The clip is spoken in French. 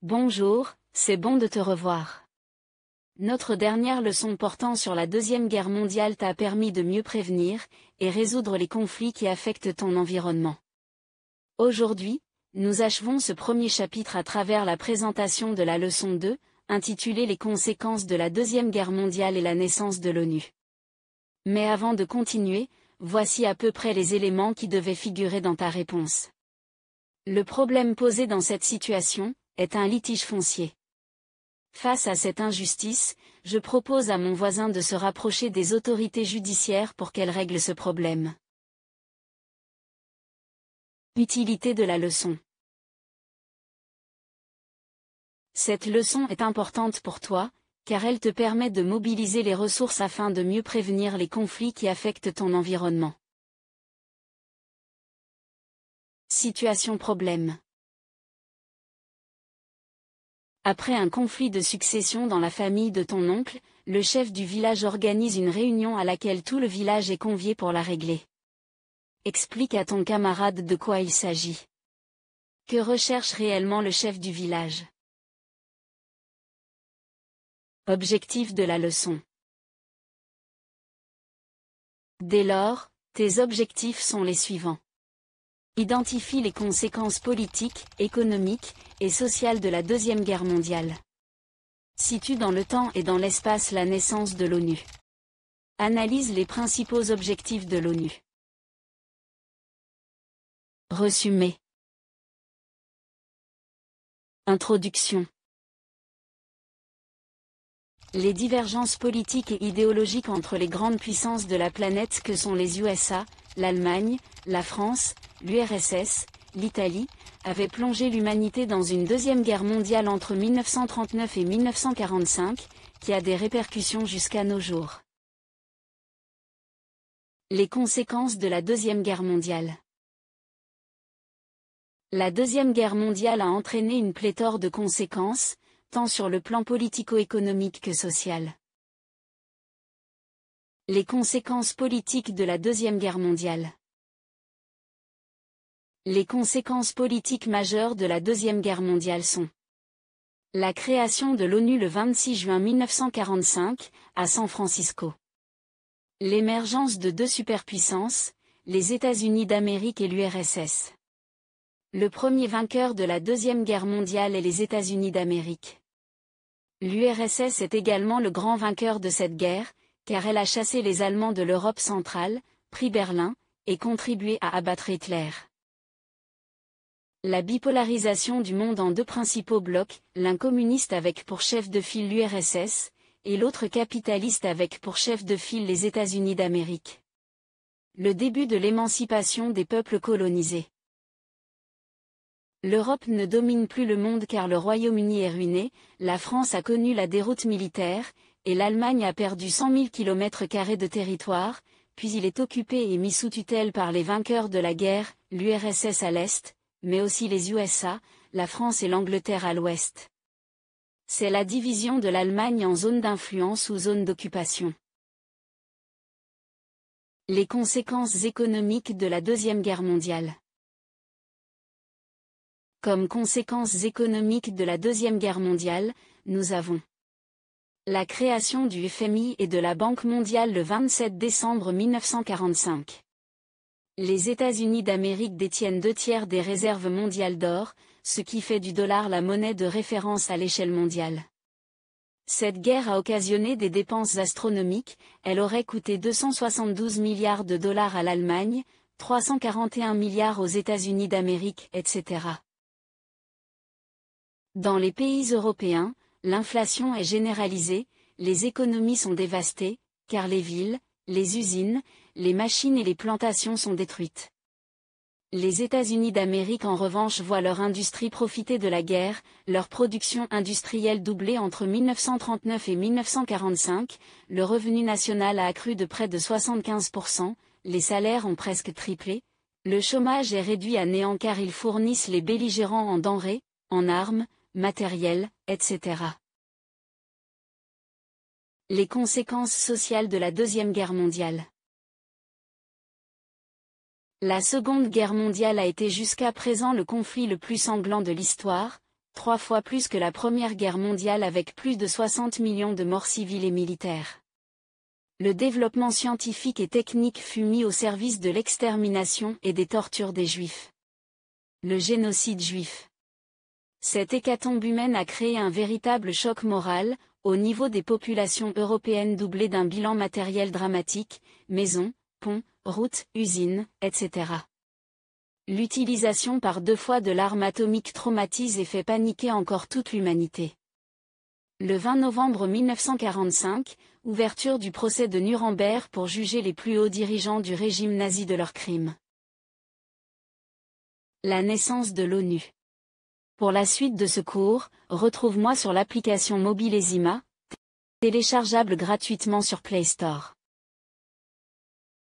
Bonjour, c'est bon de te revoir. Notre dernière leçon portant sur la Deuxième Guerre mondiale t'a permis de mieux prévenir et résoudre les conflits qui affectent ton environnement. Aujourd'hui, nous achevons ce premier chapitre à travers la présentation de la leçon 2, intitulée Les conséquences de la Deuxième Guerre mondiale et la naissance de l'ONU. Mais avant de continuer, voici à peu près les éléments qui devaient figurer dans ta réponse. Le problème posé dans cette situation est un litige foncier. Face à cette injustice, je propose à mon voisin de se rapprocher des autorités judiciaires pour qu'elles règlent ce problème. Utilité de la leçon. Cette leçon est importante pour toi, car elle te permet de mobiliser les ressources afin de mieux prévenir les conflits qui affectent ton environnement. Situation problème. Après un conflit de succession dans la famille de ton oncle, le chef du village organise une réunion à laquelle tout le village est convié pour la régler. Explique à ton camarade de quoi il s'agit. Que recherche réellement le chef du village? Objectif de la leçon. Dès lors, tes objectifs sont les suivants. Identifie les conséquences politiques, économiques et sociales de la Deuxième Guerre mondiale. Situe dans le temps et dans l'espace la naissance de l'ONU. Analyse les principaux objectifs de l'ONU. Résumé. Introduction. Les divergences politiques et idéologiques entre les grandes puissances de la planète que sont les USA, l'Allemagne, la France, l'URSS, l'Italie, avaient plongé l'humanité dans une deuxième guerre mondiale entre 1939 et 1945, qui a des répercussions jusqu'à nos jours. Les conséquences de la Deuxième Guerre mondiale. La Deuxième Guerre mondiale a entraîné une pléthore de conséquences, tant sur le plan politico-économique que social. Les conséquences politiques de la Deuxième Guerre mondiale. Les conséquences politiques majeures de la Deuxième Guerre mondiale sont la création de l'ONU le 26 juin 1945, à San Francisco. L'émergence de deux superpuissances, les États-Unis d'Amérique et l'URSS. Le premier vainqueur de la Deuxième Guerre mondiale est les États-Unis d'Amérique. L'URSS est également le grand vainqueur de cette guerre, car elle a chassé les Allemands de l'Europe centrale, pris Berlin, et contribué à abattre Hitler. La bipolarisation du monde en deux principaux blocs, l'un communiste avec pour chef de file l'URSS, et l'autre capitaliste avec pour chef de file les États-Unis d'Amérique. Le début de l'émancipation des peuples colonisés. L'Europe ne domine plus le monde car le Royaume-Uni est ruiné, la France a connu la déroute militaire, et l'Allemagne a perdu 100 000 km² de territoire, puis il est occupé et mis sous tutelle par les vainqueurs de la guerre, l'URSS à l'Est, mais aussi les USA, la France et l'Angleterre à l'Ouest. C'est la division de l'Allemagne en zone d'influence ou zone d'occupation. Les conséquences économiques de la Deuxième Guerre mondiale. Comme conséquences économiques de la Deuxième Guerre mondiale, nous avons la création du FMI et de la Banque mondiale le 27 décembre 1945. Les États-Unis d'Amérique détiennent 2/3 des réserves mondiales d'or, ce qui fait du dollar la monnaie de référence à l'échelle mondiale. Cette guerre a occasionné des dépenses astronomiques, elle aurait coûté 272 milliards de dollars à l'Allemagne, 341 milliards aux États-Unis d'Amérique, etc. Dans les pays européens, l'inflation est généralisée, les économies sont dévastées, car les villes, les usines, les machines et les plantations sont détruites. Les États-Unis d'Amérique en revanche voient leur industrie profiter de la guerre, leur production industrielle doublée entre 1939 et 1945, le revenu national a accru de près de 75%, les salaires ont presque triplé, le chômage est réduit à néant car ils fournissent les belligérants en denrées, en armes, matériel, etc. Les conséquences sociales de la Deuxième Guerre mondiale. La Seconde Guerre mondiale a été jusqu'à présent le conflit le plus sanglant de l'histoire, 3 fois plus que la Première Guerre mondiale avec plus de 60 millions de morts civiles et militaires. Le développement scientifique et technique fut mis au service de l'extermination et des tortures des Juifs. Le génocide juif. Cette hécatombe humaine a créé un véritable choc moral, au niveau des populations européennes doublé d'un bilan matériel dramatique, maisons, ponts, routes, usines, etc. L'utilisation par 2 fois de l'arme atomique traumatise et fait paniquer encore toute l'humanité. Le 20 novembre 1945, ouverture du procès de Nuremberg pour juger les plus hauts dirigeants du régime nazi de leurs crimes. La naissance de l'ONU. Pour la suite de ce cours, retrouve-moi sur l'application mobile Ezima, téléchargeable gratuitement sur Play Store.